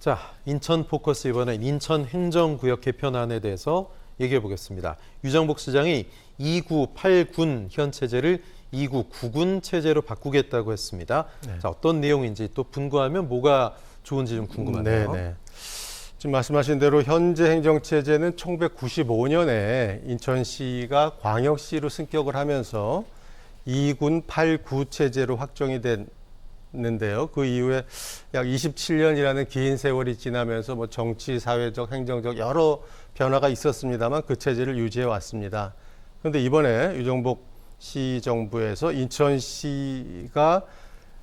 자, 인천 포커스 이번엔 인천 행정구역 개편안에 대해서 얘기해 보겠습니다. 유정복 시장이 2구 8군 현 체제를 2구 9군 체제로 바꾸겠다고 했습니다. 네. 자, 어떤 내용인지 또 분구하면 뭐가 좋은지 좀 궁금하네요. 네. 지금 말씀하신 대로 현재 행정체제는 1995년에 인천시가 광역시로 승격을 하면서 2군 8구 체제로 확정이 됐는데요. 그 이후에 약 27년이라는 긴 세월이 지나면서 뭐 정치, 사회적, 행정적 여러 변화가 있었습니다만 그 체제를 유지해 왔습니다. 그런데 이번에 유정복 시 정부에서 인천시가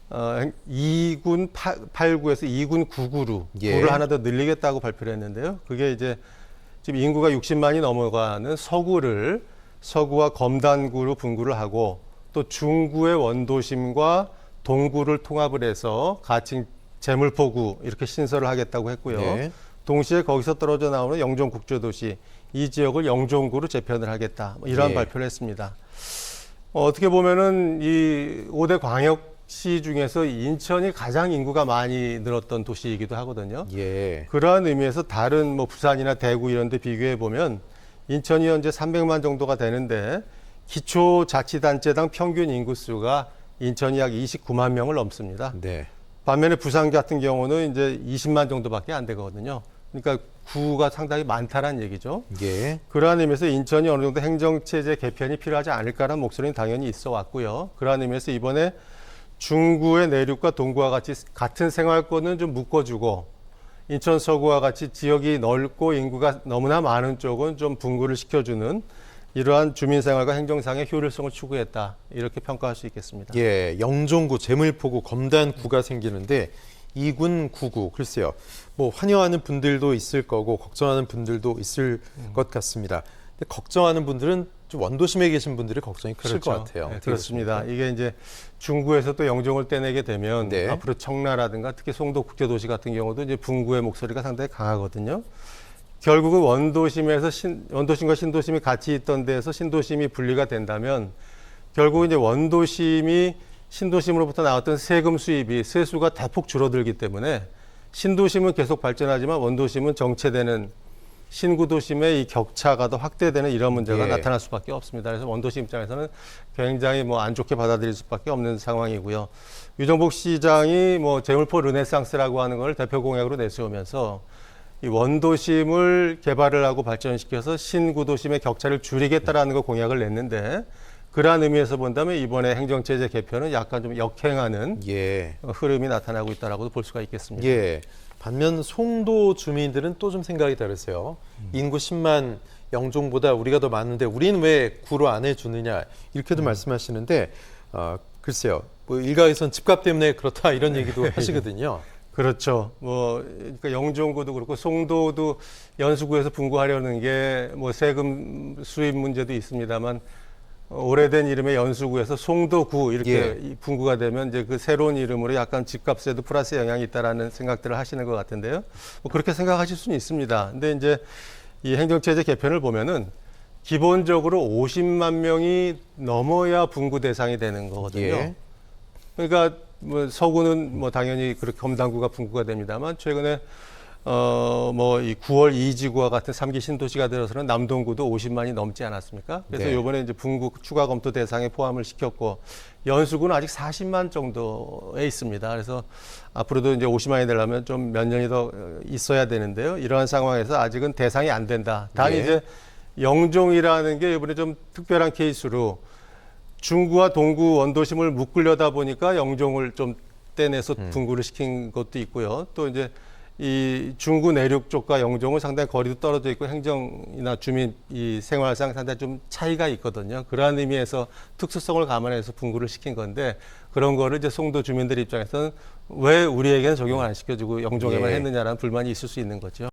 2군 8구에서 2군 9구로 구를 하나 더 늘리겠다고 발표를 했는데요. 그게 이제 지금 인구가 60만이 넘어가는 서구를 서구와 검단구로 분구를 하고 또 중구의 원도심과 동구를 통합을 해서 가칭 제물포구 이렇게 신설을 하겠다고 했고요. 네. 동시에 거기서 떨어져 나오는 영종국제도시 이 지역을 영종구로 재편을 하겠다. 뭐 이러한 발표를 했습니다. 어떻게 보면은 이 5대 광역시 중에서 인천이 가장 인구가 많이 늘었던 도시이기도 하거든요. 그러한 의미에서 다른 뭐 부산이나 대구 이런 데 비교해 보면 인천이 현재 300만 정도가 되는데 기초자치단체당 평균 인구수가 인천이 약 29만 명을 넘습니다. 반면에 부산 같은 경우는 이제 20만 정도밖에 안 되거든요. 그러니까 구가 상당히 많다는 얘기죠. 그러한 의미에서 인천이 어느 정도 행정체제 개편이 필요하지 않을까라는 목소리는 당연히 있어 왔고요. 그러한 의미에서 이번에 중구의 내륙과 동구와 같이 같은 생활권은 좀 묶어주고 인천 서구와 같이 지역이 넓고 인구가 너무나 많은 쪽은 좀 분구를 시켜주는 이러한 주민생활과 행정상의 효율성을 추구했다. 이렇게 평가할 수 있겠습니다. 영종구, 제물포구, 검단구가 생기는데 2군 9구 글쎄요. 뭐 환영하는 분들도 있을 거고 걱정하는 분들도 있을 것 같습니다. 근데 걱정하는 분들은 좀 원도심에 계신 분들이 걱정이 크실 것 같아요. 네, 그렇습니다. 이게 이제 중구에서 또 영종을 떼내게 되면 앞으로 청라라든가 특히 송도 국제도시 같은 경우도 이제 분구의 목소리가 상당히 강하거든요. 결국은 원도심과 신도심이 같이 있던 데에서 신도심이 분리가 된다면 결국 이제 원도심이 신도심으로부터 나왔던 세금 수입이 세수가 대폭 줄어들기 때문에 신도심은 계속 발전하지만 원도심은 정체되는 신구도심의 이 격차가 더 확대되는 이런 문제가 나타날 수밖에 없습니다. 그래서 원도심 입장에서는 굉장히 뭐 안 좋게 받아들일 수밖에 없는 상황이고요. 유정복 시장이 뭐 제물포 르네상스라고 하는 걸 대표 공약으로 내세우면서 이 원도심을 개발을 하고 발전시켜서 신구도심의 격차를 줄이겠다라는 거 공약을 냈는데 그러한 의미에서 본다면 이번에 행정체제 개편은 약간 좀 역행하는 흐름이 나타나고 있다라고도 볼 수가 있겠습니다. 반면 송도 주민들은 또 좀 생각이 다르세요. 인구 10만 영종보다 우리가 더 많은데 우리는 왜 구로 안 해주느냐 이렇게도 말씀하시는데 글쎄요. 뭐 일각에선 집값 때문에 그렇다 이런 얘기도 하시거든요. 그렇죠. 그러니까 영종구도 그렇고 송도도 연수구에서 분구하려는 게 뭐 세금 수입 문제도 있습니다만 오래된 이름의 연수구에서 송도구 이렇게 분구가 되면 이제 그 새로운 이름으로 약간 집값에도 플러스 영향이 있다라는 생각들을 하시는 것 같은데요. 뭐 그렇게 생각하실 수는 있습니다. 근데 이제 이 행정체제 개편을 보면은 기본적으로 50만 명이 넘어야 분구 대상이 되는 거거든요. 그러니까 뭐 서구는 뭐 당연히 그렇게 검단구가 분구가 됩니다만 최근에 이 9월 이지구와 같은 3기 신도시가 들어서는 남동구도 50만이 넘지 않았습니까? 그래서 이번에 이제 분구 추가 검토 대상에 포함을 시켰고 연수구는 아직 40만 정도에 있습니다. 그래서 앞으로도 이제 50만이 되려면 좀 몇 년이 더 있어야 되는데요. 이러한 상황에서 아직은 대상이 안 된다. 단 이제 영종이라는 게 이번에 좀 특별한 케이스로 중구와 동구 원도심을 묶으려다 보니까 영종을 좀 떼내서 분구를 시킨 것도 있고요. 또 이제 이 중구 내륙 쪽과 영종은 상당히 거리도 떨어져 있고 행정이나 주민 이 생활상 상당히 좀 차이가 있거든요. 그러한 의미에서 특수성을 감안해서 분구를 시킨 건데 그런 거를 이제 송도 주민들 입장에서는 왜 우리에게는 적용을 안 시켜주고 영종에만 했느냐라는 불만이 있을 수 있는 거죠.